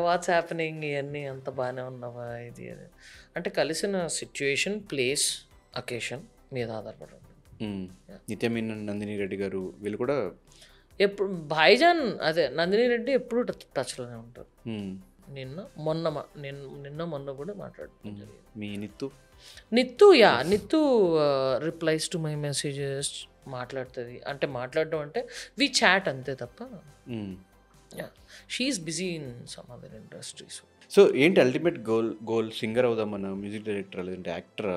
వాట్స్ హ్యాపెనింగ్, ఇవన్నీ అంత బాగానే ఉన్నావా, ఇది అది అంటే కలిసిన సిచ్యుయేషన్, ప్లేస్, అకేషన్ మీద ఆధారపడి ఉంటుంది. నిత్యమీనన్, నందిని రెడ్డి గారు వీళ్ళు కూడా ఎప్పుడు భాయిజాన్ అదే నందిని రెడ్డి ఎప్పుడు టచ్లోనే ఉంటారు. నిన్న మొన్న కూడా మాట్లాడుతున్నాం జరిగింది. మీ నిత్తు రిప్లైస్ టు మై మెసేజెస్ మాట్లాడుతుంది. అంటే మాట్లాడడం అంటే వి చాట్ అంతే తప్ప she is busy in some other industries. So ఏంటి అల్టిమేట్ గోల్? సింగర్ అవుదామన్నా, మ్యూజిక్ డైరెక్టర్, లేదంటే యాక్టర్?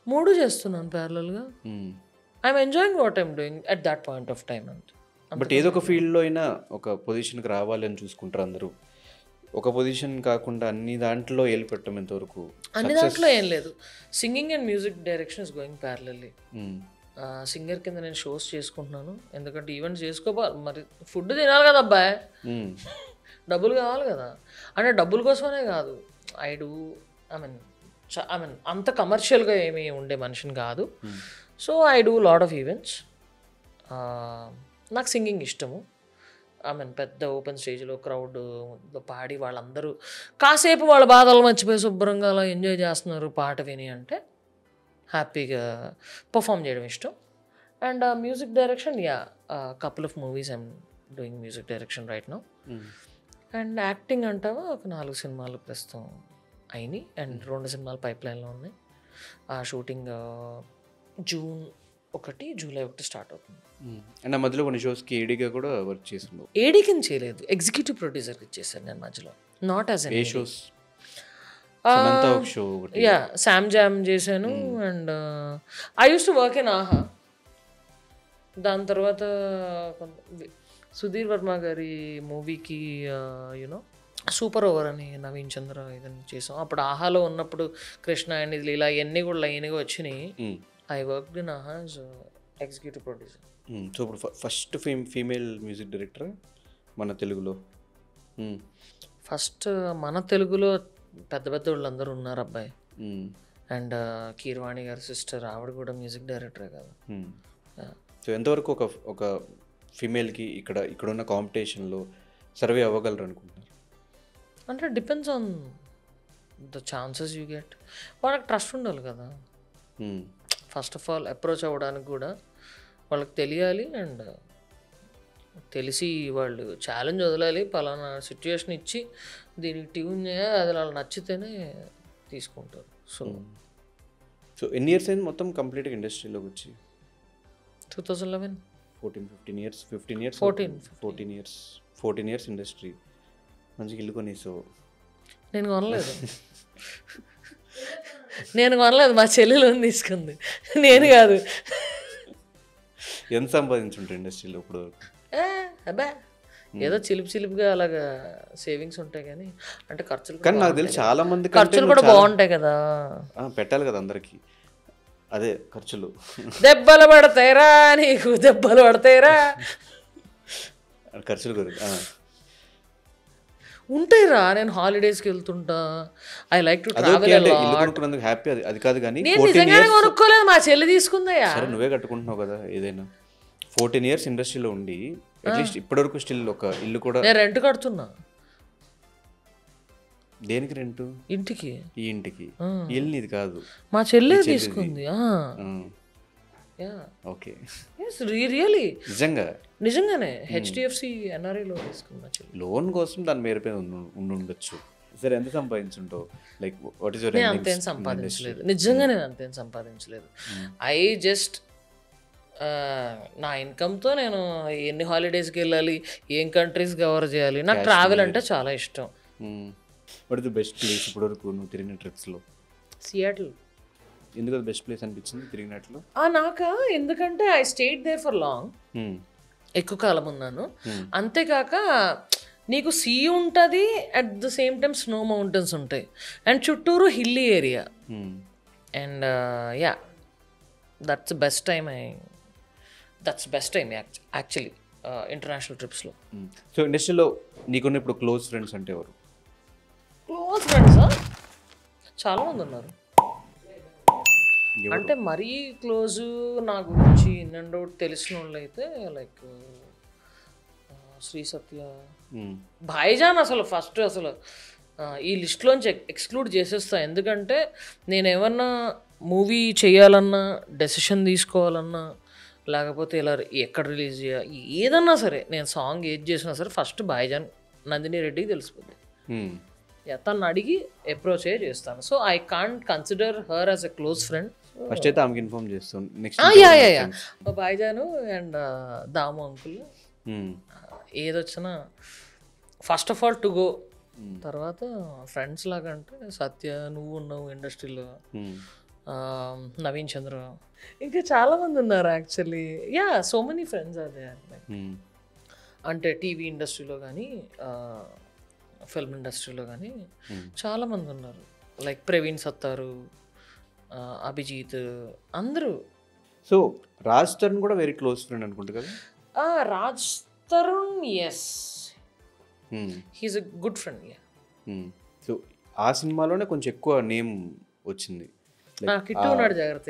3 చేస్తున్నాను ప్యారలల్గా. I'm enjoying what I'm doing at that point of time అంతే. బట్ ఏదో ఒక ఫీల్డ్లో అయినా ఒక పొజిషన్కి రావాలి అని చూసుకుంటారు అందరూ. ఒక పొజిషన్ కాకుండా అన్ని దాంట్లో ఏలు పెట్టడం ఎంతవరకు? అన్ని దాంట్లో ఏం లేదు. Singing and music direction is going parallelly. Singer కింద నేను షోస్ చేసుకుంటున్నాను, ఎందుకంటే ఈవెంట్స్ చేసుకోవాలి, మరి ఫుడ్ తినాలి కదా అబ్బాయి, డబ్బులు కావాలి కదా. అంటే డబ్బుల కోసమనే కాదు, ఐ మీన్ అంత కమర్షియల్గా ఏమీ ఉండే మనిషిని కాదు. So I do lot of events. నాకు సింగింగ్ ఇష్టము. పెద్ద ఓపెన్ స్టేజ్లో క్రౌడ్ పాడి వాళ్ళందరూ కాసేపు వాళ్ళ బాధలు మర్చిపోయి శుభ్రంగా అలా ఎంజాయ్ చేస్తున్నారు పాట విని అంటే హ్యాపీగా పర్ఫామ్ చేయడం ఇష్టం. And music direction, couple of movies I'm doing music direction right now. And acting అంటావా ఒక 4 సినిమాలు ప్రస్తుతం అయినాయి అండ్ 2 సినిమాలు పైప్ లైన్లో ఉన్నాయి. ఆ షూటింగ్ జూన్ 1, జూలై 1 స్టార్ట్ అవుతుంది. అండ్ ఆ మధ్యలో కొన్ని షోస్కి ఏడీగా కూడా వర్క్ చేసిండు. ఏడీకి చేయలేదు, ఎగ్జిక్యూటివ్ ప్రొడ్యూసర్కి ఇచ్చేసాను నేను మధ్యలో. Not as a shows? Sam Jam చేశాను. And I use to work in Aha. దాని తర్వాత సుధీర్ వర్మ గారి మూవీకి యూనో సూపర్ ఓవర్ అని నవీన్ చంద్ర ఇదని చేసాం. అప్పుడు ఆహాలో ఉన్నప్పుడు కృష్ణ అండ్ ఇది ఇలా ఇవన్నీ కూడా లైన్గా వచ్చినాయి. ఐ వర్క్డ్ ఇన్ ఆహా యాజ్ ఎగ్జిక్యూటివ్ ప్రొడ్యూసర్. సో ఇప్పుడు ఫస్ట్ ఫీమేల్ మ్యూజిక్ డైరెక్టర్ మన తెలుగులో? ఫస్ట్ మన తెలుగులో పెద్ద పెద్ద వాళ్ళందరూ ఉన్నారు అబ్బాయి. అండ్ కీరవాణి గారి సిస్టర్, ఆవిడ కూడా మ్యూజిక్ డైరెక్టరే కదా. సో ఎంతవరకు ఒక ఫీమేల్కి ఇక్కడున్న కాంపిటీషన్లో సర్వే అవ్వగలరు అనుకుంటున్నారు? అంటే depends on the chances you get. వాళ్ళకి ట్రస్ట్ ఉండాలి కదా ఫస్ట్ ఆఫ్ ఆల్. అప్రోచ్ అవ్వడానికి కూడా వాళ్ళకి తెలియాలి. అండ్ తెలిసి వాళ్ళు ఛాలెంజ్ వదలాలి, పలానా సిచ్యువేషన్ ఇచ్చి దీనికి ట్యూన్ చేయాలి, అది వాళ్ళు నచ్చితేనే తీసుకుంటారు. సో ఎన్ని ఇయర్స్ అయింది మొత్తం కంప్లీట్గా ఇండస్ట్రీలోకి వచ్చి? 2011. 15 years 14 years ఇండస్ట్రీ. మంచిగా ఇల్లు కొనేసావు. నేను కొనలేదు, మా చెల్లెలు తీసుకుంది, నేను కాదు. ఎంత సంపాదించుంటారు ఇండస్ట్రీలో ఇప్పుడు వరకు? అబ్బా ఏదో చిలిపిగా అలాగా సేవింగ్స్ ఉంటాయి కానీ అంటే ఖర్చులు. కానీ నాకు తెలిసి చాలా మంది ఖర్చులు కూడా బాగుంటాయి కదా, పెట్టాలి కదా అందరికి. అదే ఖర్చులు దెబ్బలు పడతాయిరా, నీకు దెబ్బలు పడతాయిరా, ఖర్చులు గురించి ఉంటాయిరా. నేను హాలిడేస్కి వెళ్తుంటా, ఐ లైక్ టు ట్రావెల్. ఇల్లు కొనుక్కున్నందుకు హ్యాపీ, అది కాదు కానీ నేను నిజంగానే కొనుక్కోలేదు, మా చెల్లి తీసుకుందయ్యా. సరే నువ్వే కట్టుకుంటున్నావు కదా ఏదైనా. 14 years ఇండస్ట్రీలో ఉండి అట్లీస్ట్ ఇప్పటివరకు స్టిల్ ఒక ఇల్లు కూడా. నేను రెంట్ కడుతున్నా. దేనికి రెంటు? ఇంటికి. ఈ ఇంటికి? ఇల్లు నీది కాదు, మా చెల్లె తీసుకుంది. ఓకే, రియలీ నిజంగానే హెచ్డిఎఫ్సి ఎన్ఆర్ఐలో తీసుకున్నా. లోన్ కోసం దాని మేరపై ఉండొచ్చు. సరే ఎంత సంపాదించుంటావు? Like what is your? నేను అంతేం సంపాదించలేదు, నిజంగా నేను అంతేం సంపాదించలేదు. ఐ జస్ట్ నా ఇన్కమ్తో నేను ఎన్ని హాలిడేస్కి వెళ్ళాలి, ఏం కంట్రీస్ కవర్ చేయాలి, నాకు ట్రావెల్ అంటే చాలా ఇష్టం. What is the best place ఇప్పటివరకు నువ్వు తిరిగిన ట్రిప్స్లో? సియాటిల్. ఎందుకు అది బెస్ట్ ప్లేస్ అనిపించింది తిరిగినట్లు? నాకా ఎందుకంటే I stayed there for long, ఎక్కువ కాలం ఉన్నాను. అంతేకాక నీకు సీ ఉంటుంది, at the same time snow mountains ఉంటాయి, అండ్ చుట్టూరు hilly area. And yeah, that's best time actually international ట్రిప్స్లో. సో ఇండస్ట్రీలో నీకున్న ఇప్పుడు క్లోజ్ ఫ్రెండ్స్ అంటే ఎవరు? క్లోజ్ ఫ్రెండ్సా చాలామంది ఉన్నారు. అంటే మరీ క్లోజు నా గురించి ఇన్ అండ్ అవుట్ తెలిసిన వాళ్ళు అయితే లైక్ శ్రీ సత్య, భాయిజాన్ అసలు ఫస్ట్ అసలు ఈ లిస్ట్లోంచి ఎక్స్క్లూడ్ చేసేస్తా. ఎందుకంటే నేను ఏమన్నా మూవీ చేయాలన్నా, డెసిషన్ తీసుకోవాలన్నా, లేకపోతే ఇలా ఎక్కడ రిలీజ్ చేయాలి, ఏదన్నా సరే, నేను సాంగ్ ఏది చేసినా సరే ఫస్ట్ భాయిజాన్ నందిని రెడ్డికి తెలిసిపోద్ది. తను అడిగి అప్రోచ్ అయ్యే చేస్తాను. So I can't consider her as a close friend. First అయితే ఆమెకి ఇన్ఫార్మ్ చేస్తాను. నెక్స్ట్ భాయిజాను అండ్ దాము అంకుల్ ఏదొచ్చినా first of all to go, తర్వాత ఫ్రెండ్స్ లాగా అంటే సత్య, నువ్వు ఉన్నావు ఇండస్ట్రీలో, నవీన్ చంద్ర, ఇంకా చాలామంది ఉన్నారు actually. Yeah, so many friends అదే. అంటే టీవీ ఇండస్ట్రీలో కానీ ఫిల్మ్ ఇండస్ట్రీలో కానీ చాలామంది ఉన్నారు. లైక్ ప్రవీణ్ సత్తారు, అభిజిత్, అందరూ. సో రాజ్ తరుణ్ కూడా వెరీ క్లోజ్ ఫ్రెండ్ అనుకుంటా కదా? Raj Tarun, yes, he is a good friend. So ఆ సినిమాలోనే కొంచెం ఎక్కువ నేమ్ వచ్చింది. కిట్టు ఉన్నాడు, జాగ్రత్త,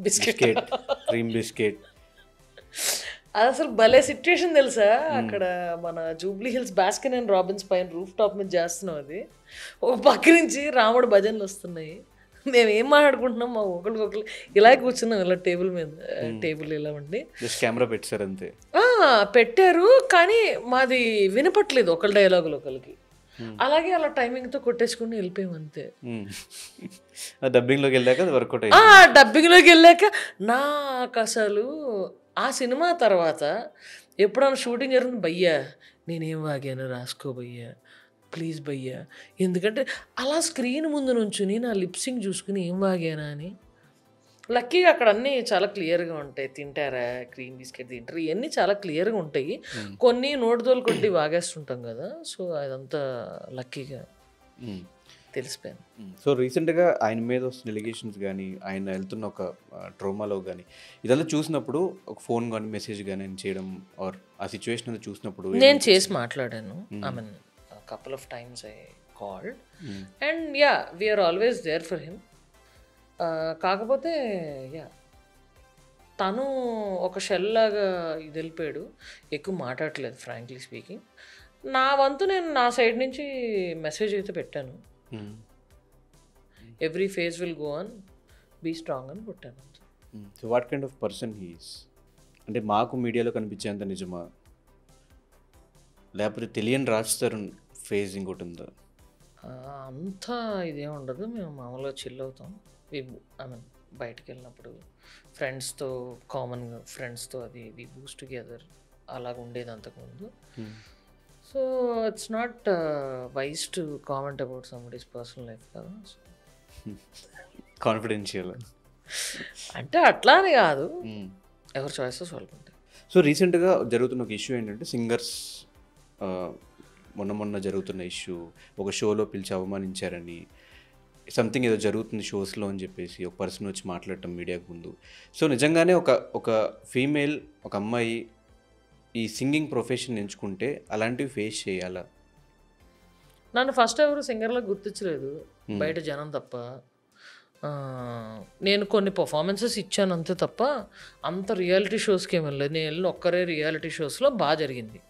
బిస్కెట్, క్రీమ్ బిస్కెట్. అది అసలు భలే సిచ్యుయేషన్ తెలుసా, అక్కడ మన Jubilee Hills Baskin and Robbins పైన రూఫ్ టాప్ మీద చేస్తున్నాం. అది ఒక పక్క నుంచి రాముడు భజనలు వస్తున్నాయి, మేము ఏం మాట్లాడుకుంటున్నాం, మా ఒకరికొకరు ఇలా కూర్చున్నాం, ఇలా టేబుల్ మీద, టేబుల్ ఇలా ఉండి కెమెరా పెట్టారు అంతే. పెట్టారు, కానీ మాది వినపట్లేదు ఒకళ్ళ డైలాగులు ఒకరికి. అలాగే అలా టైమింగ్తో కొట్టేసుకుని వెళ్ళిపోయాం అంతే. డబ్బింగ్లోకి వెళ్ళాక వర్కౌట్ డబ్బింగ్లోకి వెళ్ళాక నాకు అసలు ఆ సినిమా తర్వాత ఎప్పుడన్నా షూటింగ్ జరుగుతుంది, భయ్యా నేనేం వాగాను రాసుకో భయ్యా, ప్లీజ్ భయ్యా, ఎందుకంటే అలా స్క్రీన్ ముందు నుంచుని నా లిప్సింగ్ చూసుకుని ఏం వాగానా అని. లక్కీగా అక్కడ అన్నీ చాలా క్లియర్గా ఉంటాయి. తింటారా, క్రీమ్ బిస్కెట్ తింటారు, ఇవన్నీ చాలా క్లియర్గా ఉంటాయి. కొన్ని నోటుదోలు కొట్టి వాగేస్తుంటాం కదా, సో అదంతా లక్కీగా తెలిసిపోయాను. సో రీసెంట్గా ఆయన మీద వస్తున్న ఎలిగేషన్స్ కానీ, ఆయన వెళ్తున్న ఒక ట్రోమాలో కానీ, ఇదంతా చూసినప్పుడు ఒక ఫోన్ కానీ మెసేజ్ కానీ ఆయన చేయడం, ఆర్ ఆ సిచ్యువేషన్ అంతా చూసినప్పుడు నేను చేసి మాట్లాడాను. I mean couple of times I called, and yeah, we are always there for him. కాకపోతే యా, తను ఒక షెల్ లాగా ఇది వెళ్ళిపోయాడు, ఎక్కువ మాట్లాడట్లేదు ఫ్రాంక్లీ స్పీకింగ్. నా వంతు నేను నా సైడ్ నుంచి మెసేజ్ అయితే పెట్టాను, every phase will go on, be strong అని పెట్టాను. So what kind of person he is? అంటే మాకు మీడియాలో కనిపించేంత నిజమా, లేకపోతే తెలియని రాజ్ తరుణ్ ఫేజ్ ఇంకోటి ఉందా? అంతా ఇదేం ఉండదు, మేము మామూలుగా చిల్ అవుతాం. ఐ మీన్ బయటకు వెళ్ళినప్పుడు ఫ్రెండ్స్తో, కామన్గా ఫ్రెండ్స్తో అది వి బూస్ట్ టుగెదర్ అలాగ ఉండేది అంతకుముందు. So it's not wise to comment about somebody's personal life కదా, కాన్ఫిడెన్షియల్ అంటే అట్లా అని కాదు, ఎవరి చాయిసెస్ వాళ్ళకు ఉంటాయి. సో రీసెంట్గా జరుగుతున్న ఒక ఇష్యూ ఏంటంటే, సింగర్స్ మొన్న జరుగుతున్న ఇష్యూ, ఒక షోలో పిలిచి అవమానించారని, సంథింగ్ ఏదో జరుగుతుంది షోస్లో అని చెప్పేసి ఒక పర్సన్ వచ్చి మాట్లాడటం మీడియాకు ముందు. సో నిజంగానే ఒక ఫీమేల్, ఒక అమ్మాయి ఈ సింగింగ్ ప్రొఫెషన్ ఎంచుకుంటే అలాంటివి ఫేస్ చేయాలా? నన్ను ఫస్ట్ ఎవరు సింగర్లో గుర్తించలేదు బయట జనం తప్ప. నేను కొన్ని పర్ఫార్మెన్సెస్ ఇచ్చాను అంతే తప్ప అంత రియాలిటీ షోస్కి ఏమి వెళ్ళలేదు. నేను వెళ్ళిన ఒక్కరే రియాలిటీ షోస్లో బాగా జరిగింది.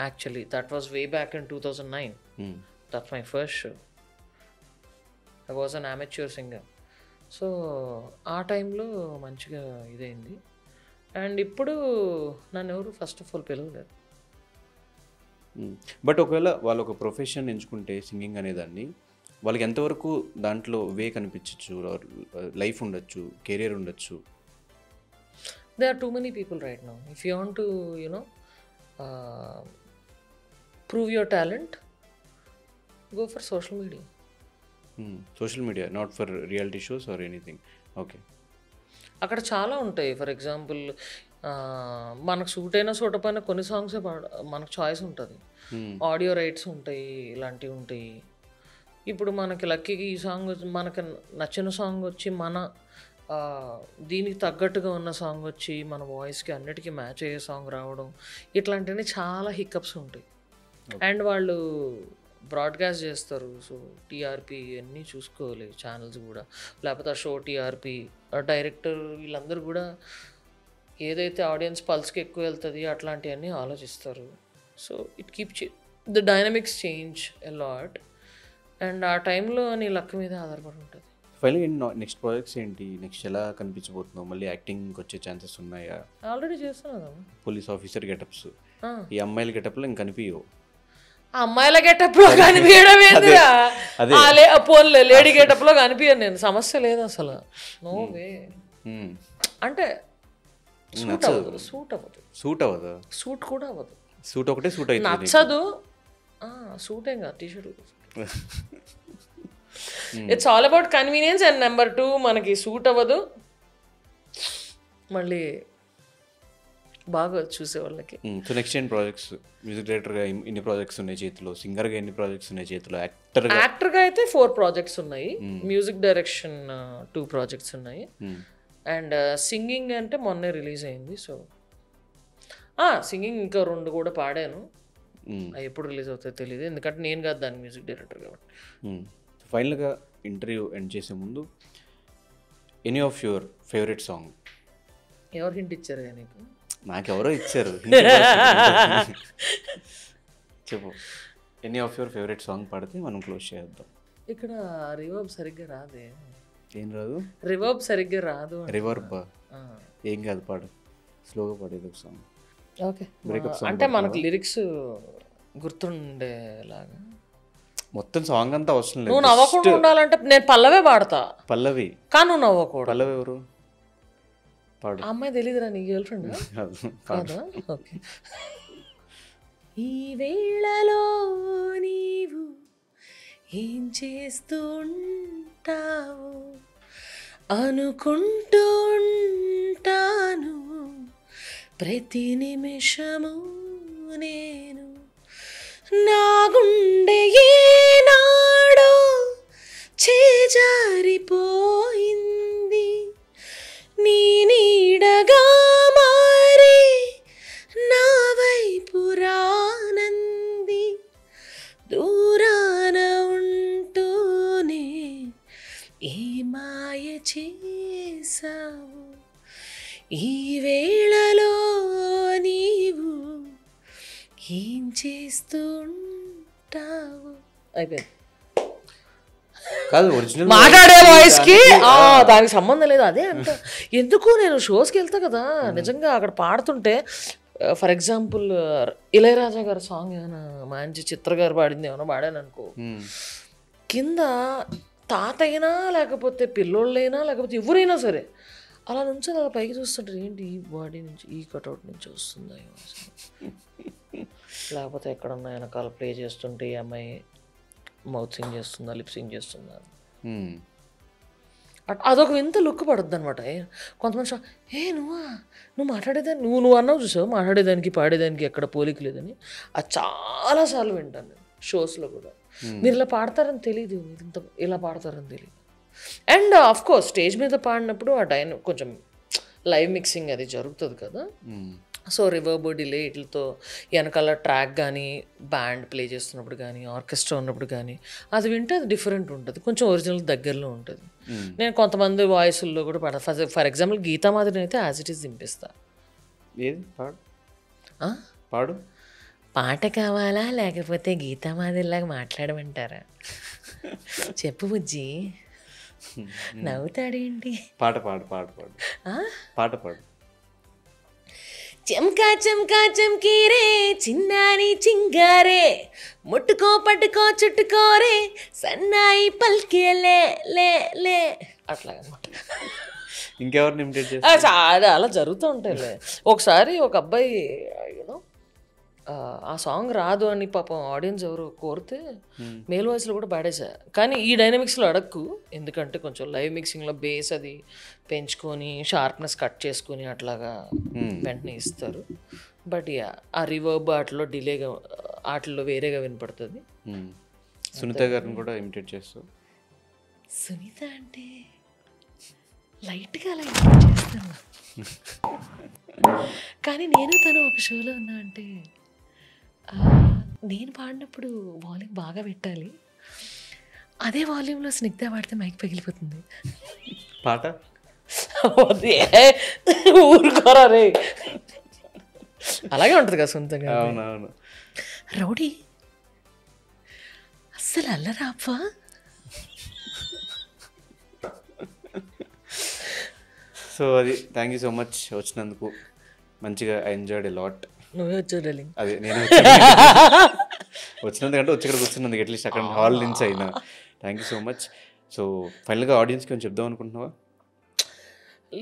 Actually, that was way back in 2009. That's my first show. I was an amateur singer. So ఆ టైంలో మంచిగా ఇదైంది. అండ్ ఇప్పుడు నన్ను ఎవరు ఫస్ట్ ఆఫ్ ఆల్ పిలవలేరు. బట్ ఒకవేళ వాళ్ళు ఒక ప్రొఫెషన్ ఎంచుకుంటే సింగింగ్ అనేదాన్ని, వాళ్ళకి ఎంతవరకు దాంట్లో వే కనిపించచ్చు, లైఫ్ ఉండొచ్చు, కెరీర్ ఉండొచ్చు? There are too many people right now. If you want to, prove your talent, go for social media. Social media, not for reality shows or anything. Okay. అక్కడ చాలా ఉంటాయి. ఫర్ ఎగ్జాంపుల్ మనకు suit అయినా suit పైన కొన్ని సాంగ్సే మనకు choice ఉంటుంది. ఆడియో రైట్స్ ఉంటాయి, ఇలాంటివి ఉంటాయి. ఇప్పుడు మనకి లక్కీకి ఈ సాంగ్ మనకు నచ్చిన సాంగ్ వచ్చి మన దీనికి తగ్గట్టుగా ఉన్న సాంగ్ వచ్చి మన వాయిస్కి అన్నిటికీ మ్యాచ్ అయ్యే సాంగ్ రావడం, ఇట్లాంటివన్నీ చాలా హిక్కప్స్ ఉంటాయి. అండ్ వాళ్ళు బ్రాడ్కాస్ట్ చేస్తారు, సో టీఆర్పీ అన్నీ చూసుకోవాలి ఛానల్స్ కూడా, లేకపోతే ఆ షో టీఆర్పీ డైరెక్టర్ వీళ్ళందరూ కూడా ఏదైతే ఆడియన్స్ పల్స్కి ఎక్కువ వెళ్తుంది అట్లాంటివన్నీ ఆలోచిస్తారు. So it keep the dynamics change a lot. And ఆ టైంలో నీ లక్ మీద ఆధారపడి ఉంటుంది. ఫైనల్గా నెక్స్ట్ ప్రాజెక్ట్స్ ఏంటి? నెక్స్ట్ ఎలా కనిపించబోతున్నావు? మళ్ళీ యాక్టింగ్కి వచ్చే ఛాన్సెస్ ఉన్నాయా? ఆల్రెడీ చేస్తున్నాను పోలీస్ ఆఫీసర్ గెటప్స్, ఈ అమ్మాయిల గెటప్లో ఇంక కనిపించవు. ఆ అమ్మాయిల గెటప్లో కనిపించడం ఏంటిరా? పోన్లే లేడీ గెటప్లో కనిపించను నేను, సమస్య లేదు అసలు. No way. అంటే సూట్ అవ్వదు. సూట్ అవ్వదు. సూట్ కూడా అవ్వదు. సూట్ ఒకటే సూట్ అవుతుంది. నచ్చదు. సూట్ ఏం కాదు, T shirt. It's all about convenience. And number 2 మనకి సూట్ అవ్వదు, మళ్ళీ బాగా చూసే వాళ్ళకి. సో నెక్స్ట్ ఏం ప్రాజెక్ట్స్? మ్యూజిక్ డైరెక్టర్గా ఎన్ని ప్రాజెక్ట్స్ ఉన్నాయి చేతిలో? సింగర్గా ఎన్ని ప్రాజెక్ట్స్ ఉన్నాయి చేతిలో? యాక్టర్గా అయితే 4 ప్రాజెక్ట్స్ ఉన్నాయి. మ్యూజిక్ డైరెక్షన్ 2 ప్రాజెక్ట్స్ ఉన్నాయి. అండ్ సింగింగ్ అంటే మొన్నే రిలీజ్ అయింది. సో సింగింగ్ ఇంకా 2 కూడా పాడాను. అవి ఎప్పుడు రిలీజ్ అవుతాయో తెలియదు, ఎందుకంటే నేను కాదు దాని మ్యూజిక్ డైరెక్టర్ కాబట్టి. ఫైనల్గా ఇంటర్వ్యూ ఎండ్ చేసే ముందు any of your favourite song? ఎవరు హింట్ ఇచ్చారు నీకు? నాకెవరో ఇచ్చారు. చెప్పు. Any of your favourite song పాడితే మనం క్లోజ్ చేద్దాం. ఇక్కడ రివర్బ్ సరిగ్గా రాదే. ఏం రాదు? రివర్బ్ సరిగ్గా రాదు. రివర్బ్ ఏం కాదు, పాడు. స్లోగా పాడేది ఒక సాంగ్. ఓకే. అంటే మనకు లిరిక్స్ గుర్తుండేలాగా. మొత్తం సాంగ్ అంతా అవసరం లేదు. నువ్వు నవ్వకుండా ఉండాలంటే నేను పల్లవే పాడతా. పల్లవి కానీ నువ్వు నవ్వకూడదు. పల్లవి ఎవరు? పాడు. అమ్మాయి తెలీదురా నీ గర్ల్ ఫ్రెండ్ కాదా? ఓకే. ఈ వేళలో నీవు ఏం చేస్తుంటావు అనుకుంటూ ఉంటాను ప్రతి నిమిషము నేను. నా గుండె ఏనాడో చేజారిపోయింది, నీ నీడగా మారి నా వైపు రానంది. దూరాన ఉంటూనే ఏ మాయ చేసావు ఈ వేళలో నీవు ఏం చేస్తుంటావు. అయిపోయింది. కాదు, ఒరిజినల్ మాట్లాడే వాయిస్ కి దానికి సంబంధం లేదు. అదే అంట. ఎందుకు నేను షోస్కి వెళ్తా కదా, నిజంగా అక్కడ పాడుతుంటే ఫర్ ఎగ్జాంపుల్ ఇళయరాజా గారి సాంగ్ ఏమైనా మంచి చిత్ర గారు పాడింది ఏమైనా పాడాను అనుకో, కింద తాతైనా లేకపోతే పిల్లోళ్ళైనా లేకపోతే ఎవరైనా సరే అలా నుంచి అలా పైకి చూస్తుంటారు, ఏంటి ఈ బాడీ నుంచి ఈ కట్అవుట్ నుంచి వస్తుందా, లేకపోతే ఎక్కడన్నా వెనకాల ప్లే చేస్తుంటే ఈ అమ్మాయి మౌత్ సింగ్ చేస్తుందా లిప్ సింగ్ చేస్తుందా, అదొక వింత లుక్ పడుద్ది అనమాట. కొంతమంది నువ్వు మాట్లాడేదాన్ని నువ్వు అన్నావు చూసావు, మాట్లాడేదానికి పాడేదానికి ఎక్కడ పోలిక లేదని. అది చాలాసార్లు వింటాను నేను షోస్లో కూడా. మీరు ఇలా పాడతారని తెలియదు, ఇంత ఇలా పాడతారని తెలియదు. అండ్ ఆఫ్ కోర్స్ స్టేజ్ మీద పాడినప్పుడు ఆ కొంచెం లైవ్ మిక్సింగ్ అది జరుగుతుంది కదా, సో రివర్బ్ డిలే వీటితో వెనకాల ట్రాక్ కానీ బ్యాండ్ ప్లే చేస్తున్నప్పుడు కానీ ఆర్కెస్ట్రా ఉన్నప్పుడు కానీ అది వింటే అది డిఫరెంట్ ఉంటుంది, కొంచెం ఒరిజినల్ దగ్గరలో ఉంటుంది. నేను కొంతమంది వాయిస్ల్లో కూడా పాడతా. ఫర్ ఎగ్జాంపుల్ గీతామాధురిని అయితే యాజ్ ఇట్ ఈస్ దింపిస్తా. పాడు. పాట కావాలా లేకపోతే గీతామాధురిలాగా మాట్లాడమంటారా? చెప్పు బుజ్జి, నవ్వుతాడేంటి? పాట పాడు పాడు పాడు పాట పాడు. చెంకా చెంకా చెంకీరే చిన్నారి చింగారే ముట్టుకో పట్టుకో చుట్టుకోరే సన్నాయి పల్కే లే లే లే అట్లా అనమాట. ఇంకెవరిని ఇమిటేట్ చేస్తా? చాలా అలా జరుగుతూ ఉంటాయిలే. ఒకసారి ఒక అబ్బాయి యూనో ఆ సాంగ్ రాదు అని పాపం ఆడియన్స్ ఎవరు కోరితే మేల్ వాయిస్లో కూడా పాడేసా. కానీ ఈ డైనమిక్స్లో అడక్కు, ఎందుకంటే కొంచెం లైవ్ మిక్సింగ్లో బేస్ అది పెంచుకొని షార్ప్నెస్ కట్ చేసుకొని అట్లాగా వెంటనే ఇస్తారు. బట్ యా ఆ రివర్బ్ వాటిలో డిలేగా వాటిల్లో వేరేగా వినపడుతుంది. సునీత గారిని కూడా ఇమిటేట్ చేస్తూ. సునీత అంటే లైట్గా అలా ఇమిటేట్ చేస్తాను. కానీ నేను తను ఒక షోలో ఉన్నా అంటే నేను పాడినప్పుడు వాల్యూమ్ బాగా పెట్టాలి, అదే వాల్యూమ్లో స్నిగ్ధ పాడితే మైక్ పగిలిపోతుంది. పాట ఊరుకోరా రే, అలాగే ఉంటుంది కదా సొంతంగా. అవునవును. రౌడీ అస్సలు అల్లరాపా. సో అది థ్యాంక్ యూ సో మచ్ వచ్చినందుకు, మంచిగా ఐ ఎంజాయ్డ్ ఎ లాట్. నువ్వే వచ్చావు డార్లింగ్. అదే నేను వచ్చినందుకంటే వచ్చి ఇక్కడ కూర్చున్నందుకు అట్లీస్ట్ అక్కడ హాల్ నుంచి అయినా thank you so much. So ఫైనల్గా ఆడియన్స్కి కొంచెం చెప్దాం అనుకుంటున్నావా?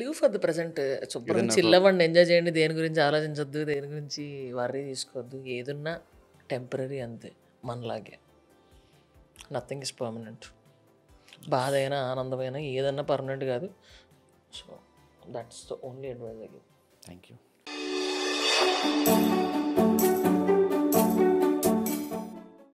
లివ్ ఫర్ ద ప్రజెంట్, శుభ్రం చిల్ అవ్వండి, ఎంజాయ్ చేయండి, దేని గురించి ఆలోచించొద్దు, దేని గురించి వర్రీ తీసుకోవద్దు, ఏదున్నా టెంపరీ అంతే, మనలాగే. Nothing is permanent. బాధ అయినా ఆనందమైనా ఏదన్నా పర్మనెంట్ కాదు. So that's the only advice I give. Thank you.